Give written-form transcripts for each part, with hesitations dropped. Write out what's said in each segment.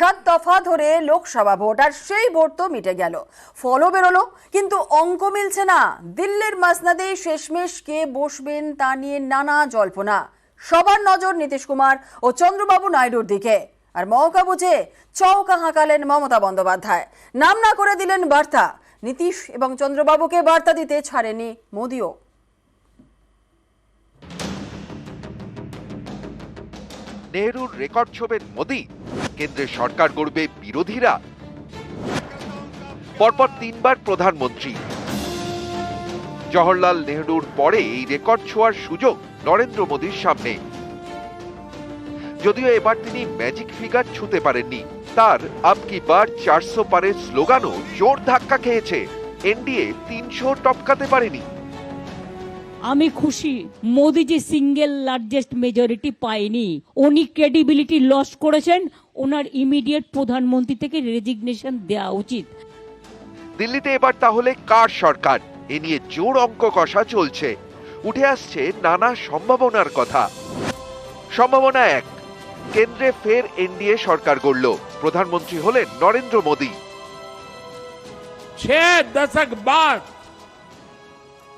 7 দফা ধরে লোকসভা ভোট, আর সেই ভোট তো মিটে গেল, ফলও বেরোলো, কিন্তু অঙ্ক মিলছে না। দিল্লির মাসনাদে শেষমেশ কে বসবেন তা নিয়ে নানা জল্পনা। সবার নজর নীতিশ কুমার ও চন্দ্রবাবু নাইডুর দিকে। আর মৌকা বুঝে চৌকা হাঁকালেন মমতা বন্দ্যোপাধ্যায়, নাম না করে দিলেন বার্তা। নীতিশ এবং চন্দ্রবাবুকে বার্তা দিতে ছাড়েনি মোদিও। নেহরুর রেকর্ড ছোবেন মোদি, কেন্দ্রের সরকার গড়বে বিরোধীরা। পরপর 3 বার প্রধানমন্ত্রী। জওহরলাল নেহরুর পরে এই রেকর্ড ছোঁয়ার সুযোগ নরেন্দ্র মোদির সামনে। যদিও এবার তিনি ম্যাজিক ফিগার ছুঁতে পারেননি, তার আব কি বার 400 পারের স্লোগানও জোর ধাক্কা খেয়েছে। এনডিএ 300 টপকাতে পারেনি। আমি খুশি মোদিজি সিঙ্গেল লার্জেস্ট মেজরিটি পায়নি, উনি ক্রেডিবিলিটি লস করেছেন, ওনার ইমিডিয়েট প্রধানমন্ত্রী থেকে রেজিগনেশন দেওয়া উচিত। দিল্লিতে এবার তাহলে কার সরকার, এ নিয়ে জোর অঙ্ক কষা চলছে। উঠে আসছে নানা সম্ভাবনার কথা। সম্ভাবনা 1, কেন্দ্রে ফের এনডিএ সরকার গড়ল, প্রধানমন্ত্রী হলেন নরেন্দ্র মোদি। 6 दशक बाद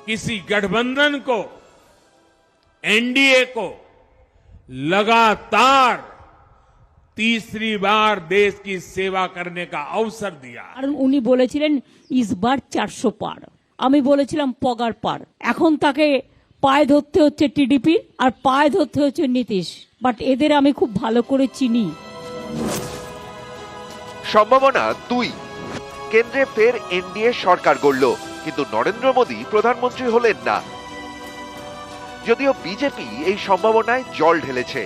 किसी गठबंधन को, एनडीए को लगातार तीसरी बार देश की सेवा करने का अवसर दिया। কারণ উনি বলেছিলেন ইসবার 400 পার, আমি বলেছিলাম পগার পার। এখন তাকে পায়ে ধরতে হচ্ছে টিডিপি আর পায়ে ধরতে হচ্ছে নীতিশ, বাট এদের আমি খুব ভালো করে চিনি। সম্ভাবনা 2, কেন্দ্রে ফের এনডিএ সরকার গড়ল, কিন্তু নরেন্দ্র মোদি প্রধানমন্ত্রী হলেন না। যদিও বিজেপি এই সম্ভাবনায় জল ঢেলেছে।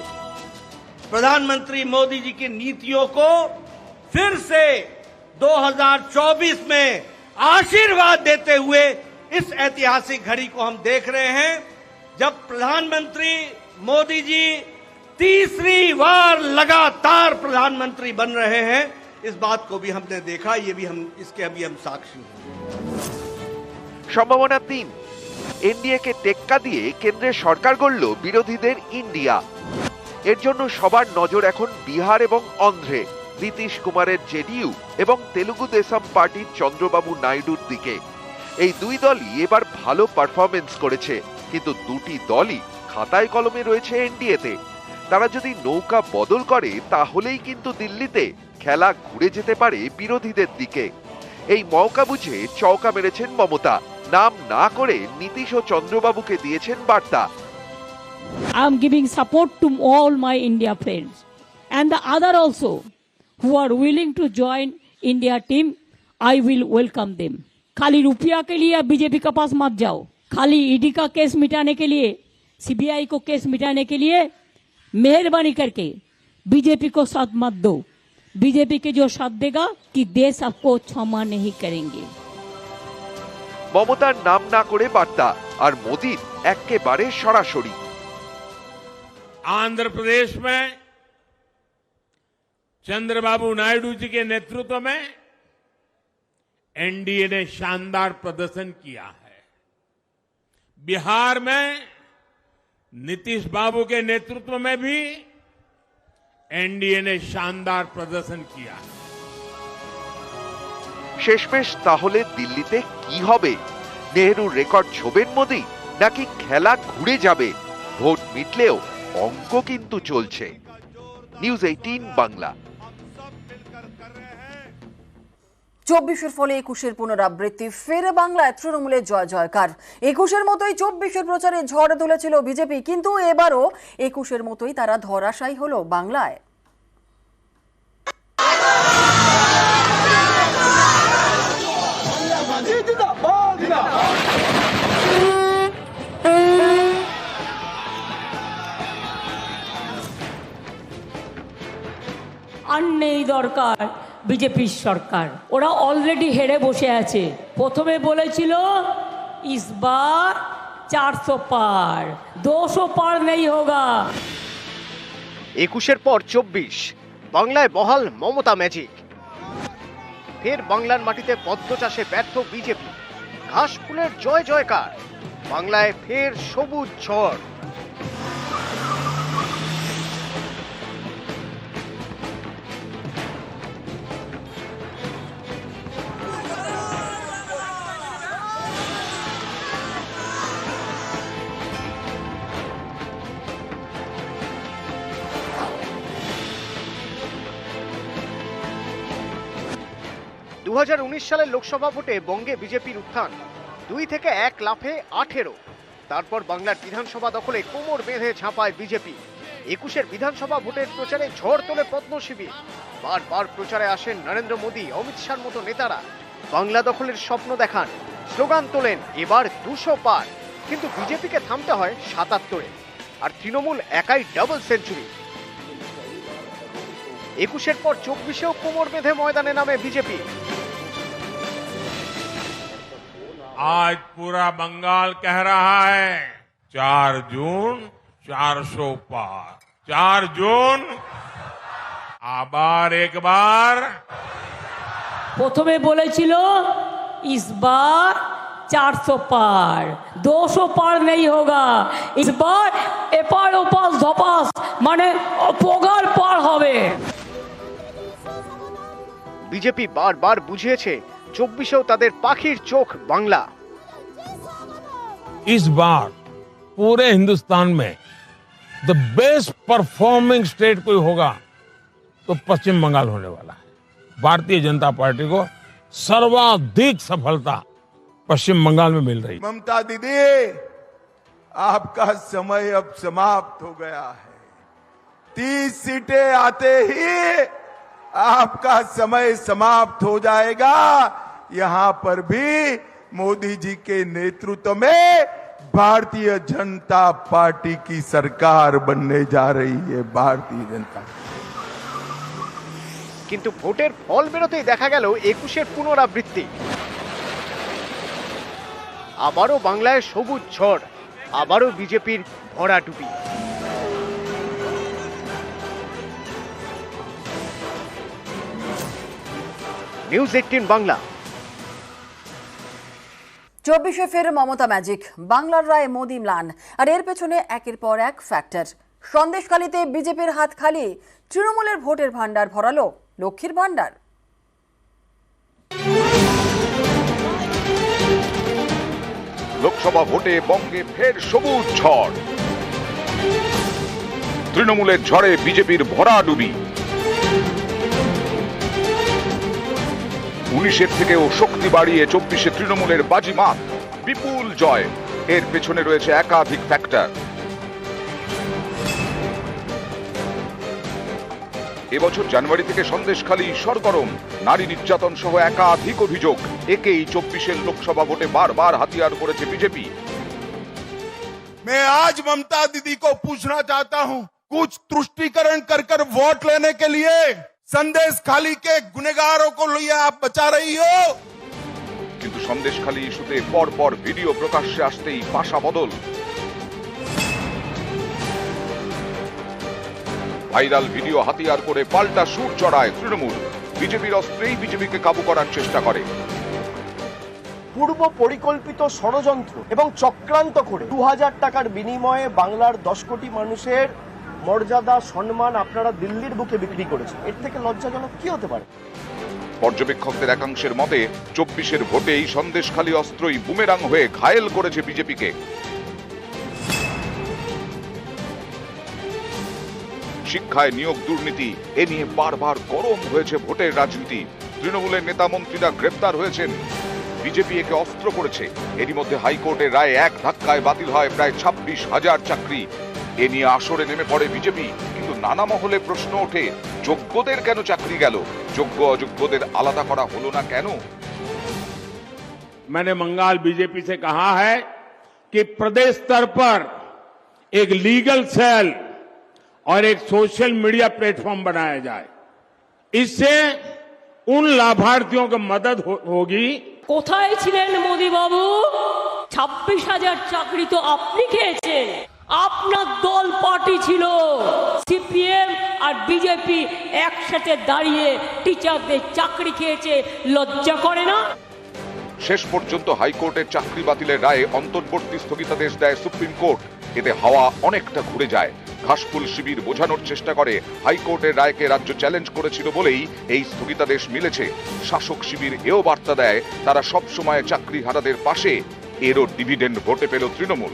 प्रधानमंत्री मोदी जी की नीतियों को फिर से 2024 में आशीर्वाद देते हुए इस ऐतिहासिक घड़ी को हम देख रहे हैं, जब प्रधानमंत्री मोदी जी तीसरी बार लगातार प्रधानमंत्री बन रहे हैं। इस बात को भी हमने देखा, ये भी हम इसके अभी हम साक्षी हैं। সম্ভাবনা 3, এনডিএ কে টেক্কা দিয়ে কেন্দ্রের সরকার গড়ল বিরোধীদের ইন্ডিয়া। এর জন্য সবার নজর এখন বিহার এবং অন্ধ্রে নীতিশ কুমারের জেডিইউ এবং তেলুগু দেশম পার্টির চন্দ্রবাবু নাইডুর দিকে। এই 2 দলই এবার ভালো পারফরমেন্স করেছে, কিন্তু 2টি দলই খাতায় কলমে রয়েছে এনডিএতে। তারা যদি নৌকা বদল করে তাহলেই কিন্তু দিল্লিতে খেলা ঘুরে যেতে পারে বিরোধীদের দিকে। এই মৌকা বুঝে চৌকা মেরেছেন মমতা, নাম না করে নীতিশ ও চন্দ্রবাবুকে দিয়েছেন বার্তা। I am giving support to all my India friends and the other also who are willing to join India team. I will welcome them. खाली रुपया के लिए बीजेपी के पास मत जाओ, खाली ईडी का केस मिटाने के लिए, सीबीआई को केस मिटाने के लिए मेहरबानी करके बीजेपी को साथ मत दो। बीजेपी के जो साथ देगा कि देश आपको क्षमा नहीं करेंगे। মমতার নাম না করে বার্তা, আর মোদির একেবারে সরাসরি। आंध्र प्रदेश में चंद्रबाबू नायडू जी के नेतृत्व में एनडीए ने शानदार प्रदर्शन किया है। बिहार में नीतीश बाबू के नेतृत्व में भी एनडीए ने शानदार प्रदर्शन किया है। শেষমেশ তাহলে দিল্লিতে কি হবে? নেহরুর রেকর্ড ছোবেন মোদি, নাকি খেলা ঘুরে যাবে? ভোট মিটলেও অঙ্ক কিন্তু চলছে। নিউজ 18 বাংলা। 24-এর ফলে 21-এর পুনরাবৃত্তি, ফের বাংলায় তৃণমূলের জয় জয়কার। 21-এর মতোই 24-এর প্রচারে ঝড় তুলেছিল বিজেপি, কিন্তু এবারও 21-এর মতোই তারা ধরাশায়ী হলো বাংলায়। আর নেই দরকার বিজেপির সরকার, ওরা অলরেডি হেরে বসে আছে। প্রথমে বলেছিল ইসবার 400 পার, 200 পার নেই হোগা। 21-এর পর 24, বাংলায় বহাল মমতা ম্যাজিক। ফের বাংলার মাটিতে পদ্ম চাষে ব্যর্থ বিজেপি, ঘাস ফুলের জয় জয়কার। বাংলায় ফের সবুজ ঝড়। 2019 সালের লোকসভা ভোটে বঙ্গে বিজেপির উত্থান, 2 থেকে 1 লাফে 18। তারপর বাংলার বিধানসভা দখলে কোমর বেঁধে ঝাঁপায় বিজেপি। 21-এর বিধানসভা ভোটের প্রচারে ঝড় তোলে পদ্ম শিবির। বারবার প্রচারে আসেন নরেন্দ্র মোদী, অমিত শাহর মতো নেতারা। বাংলা দখলের স্বপ্ন দেখান, স্লোগান তোলেন এবার 200 পার। কিন্তু বিজেপিকে থামতে হয় 77-এ, আর তৃণমূল একাই ডাবল সেঞ্চুরি। 21-এর পর 24-এও কোমর বেঁধে ময়দানে নামে বিজেপি। आज पूरा बंगाल कह रहा है 4 जून 400 पार, 4 जून आबार एक बार। প্রথমে বলেছিল इस बार 400 पार, 200 पार नहीं होगा, इस बार এপার ওপাশ ধপাস মানে পগার পার হবে। বিজেপি বারবার বুঝিয়েছে 24-এও তাদের পাখির চোখ বাংলা। इस बार पूरे हिंदुस्तान में द बेस्ट परफॉर्मिंग स्टेट कोई होगा तो पश्चिम बंगाल होने वाला है। भारतीय जनता पार्टी को सर्वाधिक सफलता पश्चिम बंगाल में मिल रही है। ममता दीदी, आपका समय अब समाप्त हो गया है। 30 सीटें आते ही आपका समय समाप्त हो जाएगा। यहां पर भी मोदी जी के नेतृत्व में भारतीय जनता पार्टी की सरकार बनने जा रही है। भारतीय जनता কিন্তু ভোটের ফল বেরোতেই দেখা গেল 21-এর পুনরাবৃত্তি। আবারও বাংলায় সবুজ ঝড়, আবারও বিজেপির ভরাডুবি। নিউজ 18 বাংলা। 24-এ ফের মমতা ম্যাজিক, বাংলার রায় মোদি ম্লান। আর এর পেছনে একের পর এক ফ্যাক্টর। সন্দেশখালীতে বিজেপির হাত খালি, তৃণমূলের ভোটের ভান্ডার ভরালো লক্ষ্মীর ভান্ডার। লোকসভা ভোটে বঙ্গে ফের সবুজ ঝড়, তৃণমূলের ঝড়ে বিজেপির ভরাডুবি। 19-এর থেকেও শক্তি বাড়িয়ে 24-এ তৃণমূলের বাজিমাত, বিপুল জয়। এর পেছনে রয়েছে একাধিক ফ্যাক্টর। এবছর জানুয়ারি থেকে সন্দেশখালী সরগরম, নারী নির্যাতন সহ একাধিক অভিযোগ। একেই 24-এর লোকসভা ভোটে বারবার হাতিয়ার করেছে বিজেপি। मैं आज ममता दीदी को पूछना चाहता हूं, कुछ तुष्टीकरण कर कर वोट लेने के लिए संदेशखाली के गुनहगारों को लिए आप बचा रही हो। কিন্তু সন্দেশখালী ইস্যুতে পরপর ভিডিও প্রকাশ্যে আসতেই পাশা বদল। ভাইরাল ভিডিও হাতিয়ার করে পাল্টা সুর চড়ায় তৃণমূল। বিজেপির অস্ত্রেই বিজেপিকে কাবু করার চেষ্টা করে। পূর্ব পরিকল্পিত ষড়যন্ত্র এবং চক্রান্ত করে 2000 টাকার বিনিময়ে বাংলার 10 কোটি মানুষের মর্যাদা সম্মান আপনারা দিল্লির বুকে বিক্রি করেছেন। এর থেকে লজ্জাজনক কি হতে পারে? পর্যবেক্ষকদের একাংশের মতে 24-এর ভোটেই সন্দেশখালী অস্ত্রই বুমেরাং হয়ে ঘায়েল করেছে বিজেপিকে। শিক্ষায় নিয়োগ দুর্নীতি, এ নিয়ে বারবার গরম হয়েছে ভোটের রাজনীতি। তৃণমূলের নেতা মন্ত্রীরা গ্রেপ্তার হয়েছেন, বিজেপি একে অস্ত্র করেছে। এরই মধ্যে হাইকোর্টের রায়ে এক ধাক্কায় বাতিল হয় প্রায় 26,000 চাকরি। এ নিয়ে আসরে নেমে পড়ে বিজেপি। কিন্তু নানা মহলে প্রশ্ন ওঠে, যোগ্যদের কেন চাকরি গেল? যোগ্য অযোগ্যদের আলাদা করা হলো না কেন? मैंने बंगाल बीजेपी से कहा है कि प्रदेश स्तर पर एक लीगल सेल और एक सोशल मीडिया प्लेटफॉर्म बनाया जाए। इससे उन लाभार्थियों को मदद होगी। কোথায় ছিলেন মোদি বাবু? 26,000 চাকরি তো আপনি খেয়েছেন। আপনার দল পার্টি ছিল সিপিএম আর বিজেপি একসাথে দাঁড়িয়ে টিচারদের চাকরি খেয়েছে, লজ্জা করে না? শেষ পর্যন্ত হাইকোর্টের চাকরি বাতিলের রায়ে অন্তর্বর্তী স্থগিতাদেশ দেয় সুপ্রিম কোর্ট। এতে হাওয়া অনেকটা ঘুরে যায়। ঘাসফুল শিবির বোঝানোর চেষ্টা করে হাইকোর্টের রায়কে রাজ্য চ্যালেঞ্জ করেছিল বলেই এই স্থগিতাদেশ মিলেছে। শাসক শিবির এও বার্তা দেয় তারা সব সময় চাকরিহারাদের পাশে। এরও ডিভিডেন্ড ভোটে পেল তৃণমূল।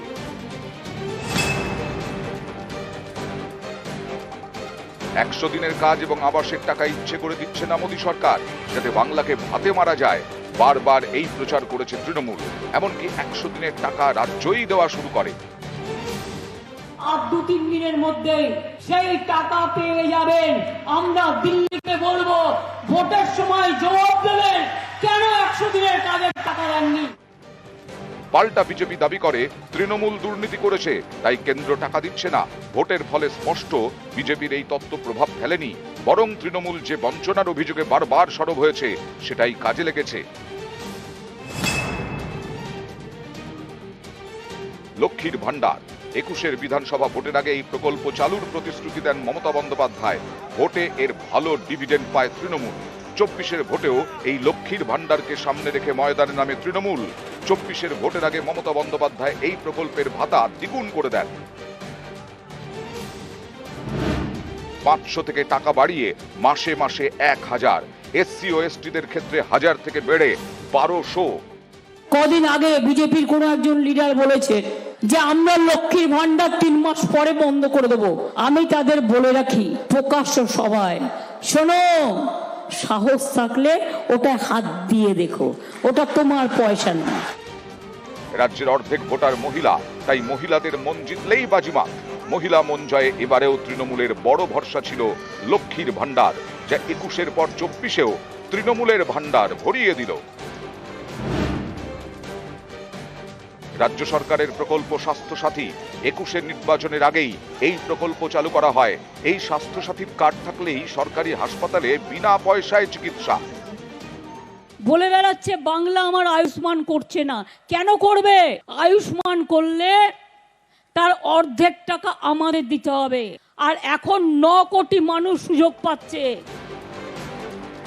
100 দিনের কাজ এবং আবাসের টাকা ইচ্ছে করে দিচ্ছে না মোদী সরকার, যাতে বাংলাকে ভাতে মারা যায়। বারবার এই প্রচার করেছে তৃণমূল, এমনকি 100 দিনের টাকা রাজ্যই দেওয়া শুরু করে। আর 2-3 দিনের মধ্যে সেই টাকা পেয়ে যাবেন। আমরা দিল্লিকে বলবো, ভোটের সময় জবাব দেবেন কেন 100 দিনের কাজের টাকা দেননি। পাল্টা বিজেপি দাবি করে তৃণমূল দুর্নীতি করেছে, তাই কেন্দ্র টাকা দিচ্ছে না। ভোটের ফলে স্পষ্ট বিজেপির এই তত্ত্ব প্রভাব ফেলেনি, বরং তৃণমূল যে বঞ্চনার অভিযোগে বারবার সরব হয়েছে সেটাই কাজে লেগেছে। লক্ষ্মীর ভান্ডার 21-এর বিধানসভা ভোটের আগে এই প্রকল্প চালুর প্রতিশ্রুতি দেন মমতা বন্দ্যোপাধ্যায়। ভোটে এর ভালো ডিভিডেন্ড পায় তৃণমূল। 24-এর ভোটেও এই লক্ষ্মীর ভান্ডারকে সামনে রেখে ময়দানে নামে তৃণমূল। 24-এর ভোটের আগে মমতা বন্দ্যোপাধ্যায় এই প্রকল্পের ভাতা দ্বিগুণ করে দেন। 500 থেকে টাকা বাড়িয়ে মাসে মাসে 1000, এসসি ও এসটিদের ক্ষেত্রে 1000 থেকে বেড়ে 1200। কদিন আগে বিজেপির কোন একজন লিডার বলেছে যে আমরা লক্ষ্মীর ভান্ডার 3 মাস পরে বন্ধ করে দেব। আমি তাদের বলে রাখি প্রকাশ্য সভায়, শোনো, সাহস থাকলে ওটা হাত দিয়ে দেখো, ওটা তোমার পয়সা না। রাজ্যের অর্ধেক ভোটার মহিলা, তাই মহিলাদের মন জিতলেই বাজিমাত। মহিলা মন জয়ে এবারেও তৃণমূলের বড় ভরসা ছিল লক্ষ্মীর ভান্ডার, যা 21-এর পর 24-এও তৃণমূলের ভান্ডার ভরিয়ে দিল। রাজ্য সরকারের প্রকল্প স্বাস্থ্যসাথী 21-এর নির্বাচনের আগেই এই প্রকল্প চালু করা হয়। এই স্বাস্থ্যসাথীর কার্ড থাকলেই সরকারি হাসপাতালে বিনা পয়সায় চিকিৎসা। বলে বেড়াচ্ছে বাংলা আমার আয়ুষ্মান করছে না। কেন করবে? আয়ুষ্মান করলে তার অর্ধেক টাকা আমাদের দিতে হবে, আর এখন 9 কোটি মানুষ সুযোগ পাচ্ছে।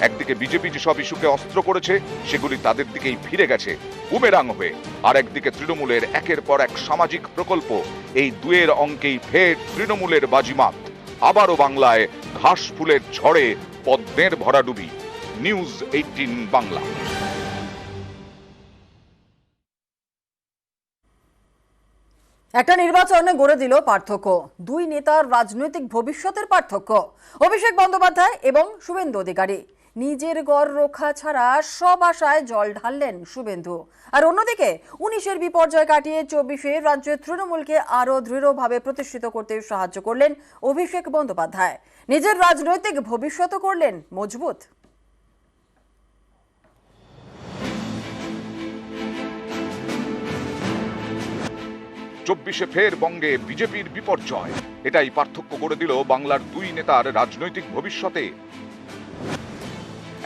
একদিকে বিজেপি যেসব ইস্যুকে অস্ত্র করেছে সেগুলি তাদের দিকেই ফিরে গেছে বুমেরাং হয়ে, আর একদিকে তৃণমূলের একের পর এক সামাজিক প্রকল্প। এই দুয়ের অঙ্কেই ফের তৃণমূলের বাজিমাত। আবারও বাংলায় ঘাস ফুলের ঝড়ে পদ্মের ভরাডুবি। নিউজ 18 বাংলা। একটা নির্বাচনে গড়ে দিল পার্থক্য, দুই নেতার রাজনৈতিক ভবিষ্যতের পার্থক্য। অভিষেক বন্দ্যোপাধ্যায় এবং শুভেন্দু অধিকারী। নিজের গড় রক্ষা ছাড়া সব আশায় জল ঢাললেন শুভেন্দু। আর অন্যদিকে 19-এর বিপর্যয় কাটিয়ে 24-এ রাজ্যের তৃণমূলকে আরো দৃঢ়ভাবে প্রতিষ্ঠিত করতে সাহায্য করলেন অভিষেক বন্দ্যোপাধ্যায়। নিজের রাজনৈতিক ভবিষ্যৎ করলেন মজবুত। 24-এ ফের বঙ্গে বিজেপির বিপর্যয়। এটাই পার্থক্য করে দিল বাংলার দুই নেতার রাজনৈতিক ভবিষ্যতে।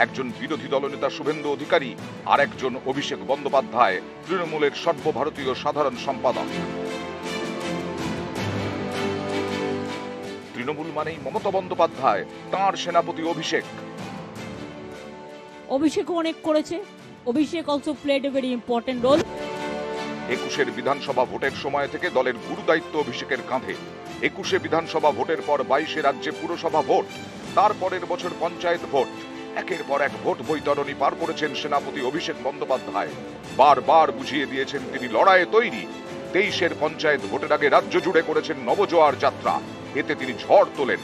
একজন বিরোধী দলনেতা শুভেন্দু অধিকারী, আর একজন অভিষেক বন্দ্যোপাধ্যায়, তৃণমূলের সর্বভারতীয় সাধারণ সম্পাদক। তৃণমূল মানেই মমতা বন্দ্যোপাধ্যায়, তাঁর সেনাপতি অভিষেক। অভিষেক অনেক করেছে। Abhishek also played a very important role. 21-এর বিধানসভা ভোটের সময় থেকে দলের গুরু দায়িত্ব অভিষেকের কাঁধে। 21-এ বিধানসভা ভোটের পর 22-এ রাজ্যে পুরসভা ভোট, তারপরের বছর পঞ্চায়েত ভোট। একের পর এক ভোট বৈতরণী পার করেছেন সেনাপতি অভিষেক বন্দ্যোপাধ্যায়। বারবার বুঝিয়ে দিয়েছেন তিনি লড়াইয়ে তৈরি। 23-এর পঞ্চায়েত ভোটের আগে রাজ্য জুড়ে করেছেন নবজোয়ার যাত্রা, এতে তিনি ঝড় তোলেন।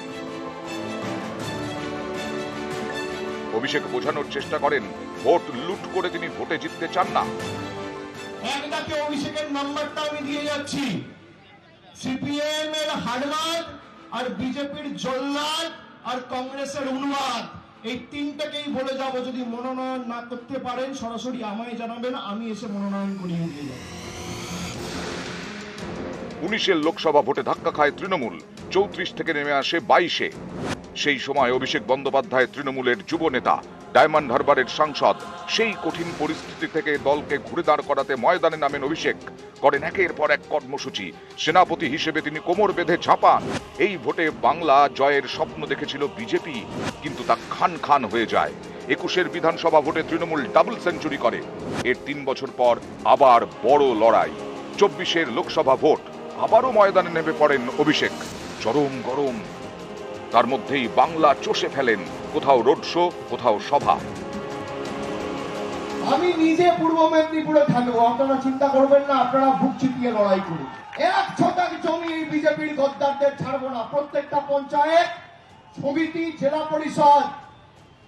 অভিষেক বোঝানোর চেষ্টা করেন ভোট লুট করে তিনি ভোটে জিততে চান না। একদাকে অভিষেকের নাম্বারটা আমি দিয়ে যাচ্ছি। সিপিএম এর হাড়বাদ, আর বিজেপির জল্লাদ, আর কংগ্রেসের উন্মাদ, এই তিনটাকেই বলে যাব যদি মনোনয়ন না করতে পারেন সরাসরি আমায় জানাবেন, আমি এসে মনোনয়ন করিয়ে দিয়ে যাব। 19-এর লোকসভা ভোটে ধাক্কা খায় তৃণমূল, 34 থেকে নেমে আসে 22-এ। সেই সময় অভিষেক বন্দ্যোপাধ্যায় তৃণমূলের যুব নেতা, ডায়মন্ড হারবারের সাংসদ। সেই কঠিন পরিস্থিতি থেকে দলকে ঘুরে দাঁড় করাতে ময়দানে নামেন অভিষেক, করেন একের পর এক কর্মসূচি। সেনাপতি হিসেবে তিনি কোমর বেঁধে ঝাঁপান। এই ভোটে বাংলা জয়ের স্বপ্ন দেখেছিল বিজেপি, কিন্তু তা খান খান হয়ে যায়। 21-এর বিধানসভা ভোটে তৃণমূল ডাবল সেঞ্চুরি করে। এর 3 বছর পর আবার বড় লড়াই। 24-এর লোকসভা ভোট, আবারও ময়দানে নেমে পড়েন অভিষেক। চরম গরম, তার মধ্যেই বাংলা চষে ফেলেন, কোথাও রোড শো, কোথাও সভা। আমি নিজে পূর্ব মেদিনীপুরে থাকবো, আপনারা চিন্তা করবেন না, আপনারা বুক চিতিয়ে লড়াই করুন। 1 ছটাক জমি এই বিজেপির গদ্দারদের ছাড়বো না। প্রত্যেকটা পঞ্চায়েত সমিতি, জেলা পরিষদ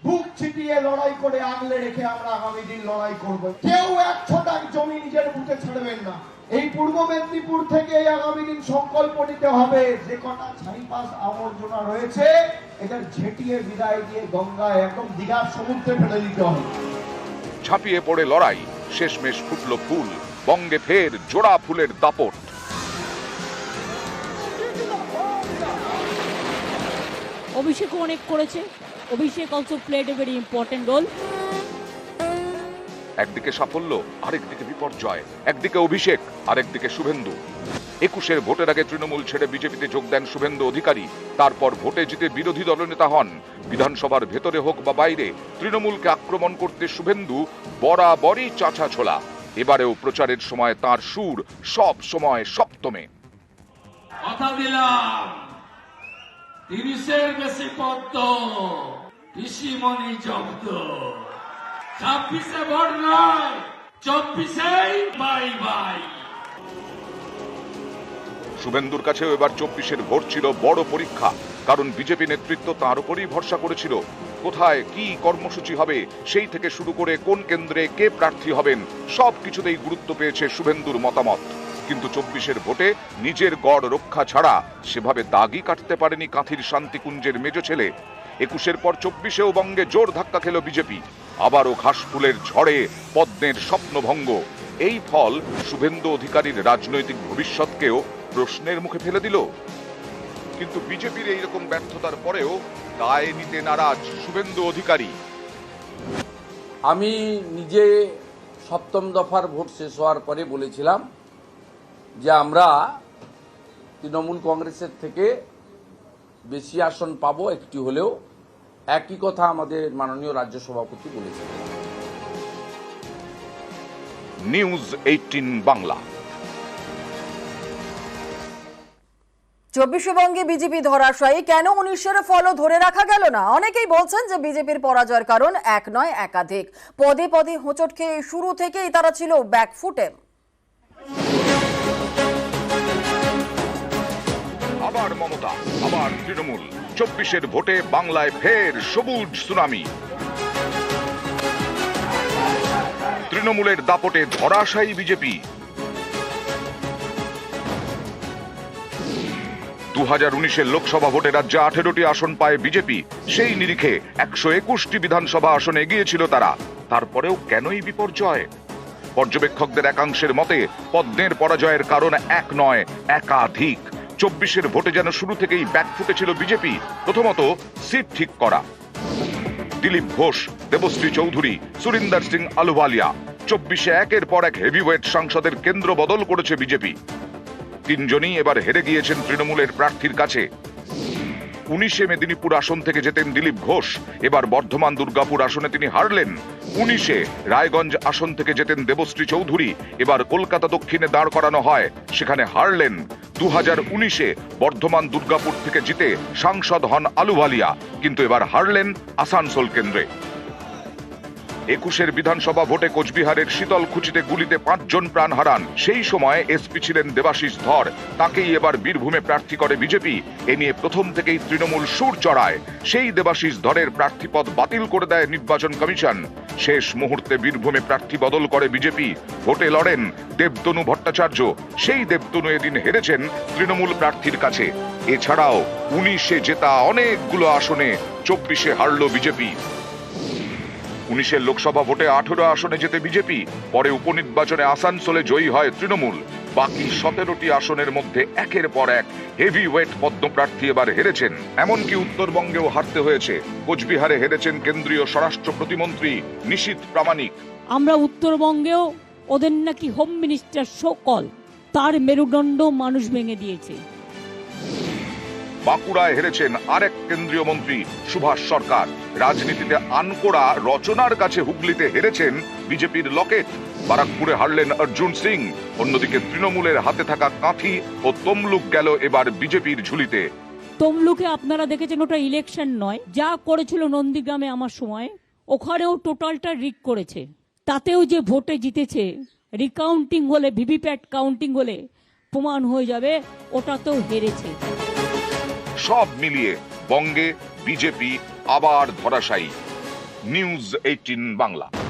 বুক ছিটিয়ে লড়াই করে আগলে রেখে আমরা আগামী দিন লড়াই করব। কেউ 1 ছটাক জমি নিজের বুকে ছাড়বেন না। এই পূর্ব মেদিনীপুর থেকে আগামী দিন সংকল্প নিতে হবে, যে কটা ছাইপাস আবর্জনা রয়েছে এদের ঝেঁটিয়ে বিদায় দিয়ে গঙ্গায় একদম দীঘার সমুদ্রে ফেলে দিতে হবে। ঝাঁপিয়ে পড়ে লড়াই, শেষমেশ ফুটল ফুল, বঙ্গে ফের জোড়া ফুলের দাপট। অভিষেক অনেক করেছে, Abhishek also played a very important role. একদিকে সাফল্য, আরেকদিকে বিপর্যয়, একদিকে অভিষেক, আরেকদিকে শুভেন্দু। 21-এর ভোটের আগে তৃণমূল ছেড়ে বিজেপিতে যোগ দেন শুভেন্দু অধিকারী। তারপর ভোটে জিতে বিরোধী দলনেতা হন। বিধানসভার ভেতরে হোক বা বাইরে তৃণমূলকে আক্রমণ করতে শুভেন্দু বরাবরই চাচা ছোলা। এবারেও প্রচারের সময় তার সুর সব সময় সপ্তমে। কথা দিলাম 30-এর বেশি পদ্ম, কৃষিমণি জব্দ। 26-এ ভোট নয়, 24-এই বাই বাই। শুভেন্দুর কাছেও এবার 24-এর ভোট ছিল বড় পরীক্ষা, কারণ বিজেপি নেতৃত্ব তার উপরই ভরসা করেছিল। কোথায় কি কর্মসূচি হবে সেই থেকে শুরু করে কোন কেন্দ্রে কে প্রার্থী হবেন সবকিছুতেই গুরুত্ব পেয়েছে শুভেন্দুর মতামত। কিন্তু 24-এর ভোটে নিজের গড় রক্ষা ছাড়া সেভাবে দাগই কাটতে পারেনি কাঁথির শান্তিকুঞ্জের মেজ ছেলে। 21-এর পর 24-এও বঙ্গে জোর ধাক্কা খেল বিজেপি। আবারও ঘাসফুলের ঝড়ে পদ্মের স্বপ্নভঙ্গ। এই ফল শুভেন্দু অধিকারীর রাজনৈতিক ভবিষ্যৎকেও প্রশ্নের মুখে ফেলে দিল। কিন্তু বিজেপির এইরকম ব্যর্থতার পরেও দায় নিতে নারাজ শুভেন্দু অধিকারী। আমি নিজে সপ্তম দফার ভোট শেষ হওয়ার পরে বলেছিলাম যে আমরা তৃণমূল কংগ্রেসের থেকে বেশি আসন পাবো একটি হলেও। একই কথা আমাদের মাননীয় রাজ্য সভাপতি বলেছিলেন। নিউজ 18 বাংলা। 24 বঙ্গে বিজেপি ধরাশায়ী, কেন 19-এর ফলও ধরে রাখা গেল না? অনেকেই বলছেন যে বিজেপির পরাজয়ের কারণ এক নয় একাধিক। পদে পদে হোঁচট খেয়ে শুরু থেকেই তারা ছিল ব্যাকফুটে। আবার মমতা, আবার তৃণমূল। 24-এর ভোটে বাংলায় ফের সবুজ সুনামি। তৃণমূলের দাপটে ধরাশায়ী বিজেপি। 2019-এর লোকসভা ভোটে রাজ্যে 18টি আসন পায় বিজেপি। সেই নিরিখে 121টি বিধানসভা আসনে এগিয়েছিল তারা। তারপরেও কেনই বিপর্যয়? পর্যবেক্ষকদের একাংশের মতে পদ্মের পরাজয়ের কারণ এক নয় একাধিক। 24-এর ভোটে যেন শুরু থেকেই ব্যাকফুটে ছিল বিজেপি। প্রথমত সিট ঠিক করা। দিলীপ ঘোষ, দেবশ্রী চৌধুরী, সুরিন্দর সিং আলুওয়ালিয়া। 24-এ একের পর এক হেভিওয়েট সাংসদের কেন্দ্র বদল করেছে বিজেপি। তিনজনই এবার হেরে গিয়েছেন তৃণমূলের প্রার্থীর কাছে। 19-এ মেদিনীপুর আসন থেকে জেতেন দিলীপ ঘোষ, এবার বর্ধমান দুর্গাপুর আসনে তিনি হারলেন। 19-এ রায়গঞ্জ আসন থেকে জেতেন দেবশ্রী চৌধুরী, এবার কলকাতা দক্ষিণে দাঁড় করানো হয়, সেখানে হারলেন। 2019-এ বর্ধমান দুর্গাপুর থেকে জিতে সাংসদ হন আলুওয়ালিয়া, কিন্তু এবার হারলেন আসানসোল কেন্দ্রে। 21-এর বিধানসভা ভোটে কোচবিহারের শীতলকুচিতে গুলিতে 5 জন প্রাণ হারান। সেই সময় এসপি ছিলেন দেবাশিস ধর। তাকেই এবার বীরভূমে প্রার্থী করে বিজেপি। এ নিয়ে প্রথম থেকেই তৃণমূল সুর চড়ায়। সেই দেবাশিস ধরের প্রার্থীপদ বাতিল করে দেয় নির্বাচন কমিশন। শেষ মুহূর্তে বীরভূমে প্রার্থী বদল করে বিজেপি। ভোটে লড়েন দেবতনু ভট্টাচার্য। সেই দেবতনু এদিন হেরেছেন তৃণমূল প্রার্থীর কাছে। এছাড়াও 19-এ জেতা অনেকগুলো আসনে 24-এ হারল বিজেপি। 19-এর লোকসভা ভোটে 18 আসনে জেতে বিজেপি, পরে উপনির্বাচনে আসানসোলে জয়ী হয় তৃণমূল। বাকি 17টি আসনের মধ্যে একের পর এক হেভি ওয়েট পদ্মপ্রার্থী এবার হেরেছেন। এমনকি উত্তরবঙ্গেও হারতে হয়েছে। কোচবিহারে হেরেছেন কেন্দ্রীয় স্বরাষ্ট্র প্রতিমন্ত্রী নিশীথ প্রামাণিক। আমরা উত্তরবঙ্গেও ওদের নাকি হোম মিনিস্টার সকল, তার মেরুদণ্ড মানুষ ভেঙে দিয়েছে। বাঁকুড়ায় হেরেছেন আরেক কেন্দ্রীয় মন্ত্রী সুভাষ সরকার। রাজনীতিতে আনকোড়া রচনার কাছে হুগলিতে হেরেছেন বিজেপির লকেট। বারাকপুরে হারলেন অর্জুন সিং। অন্যদিকে তৃণমূলের হাতে থাকা কাঁথি ও তমলুক গেল এবার বিজেপির ঝুলিতে। তমলুকে আপনারা দেখেছেন ওটা ইলেকশন নয়, যা করেছিল নন্দীগ্রামে আমার সময়, ওখানেও টোটালটা রিক করেছে। তাতেও যে ভোটে জিতেছে, রিকাউন্টিং হলে, ভিভিপ্যাট কাউন্টিং হলে প্রমাণ হয়ে যাবে ওটাতেও হেরেছে। সব মিলিয়ে বঙ্গে বিজেপি আবার ধরাশায়ী। নিউজ 18 বাংলা।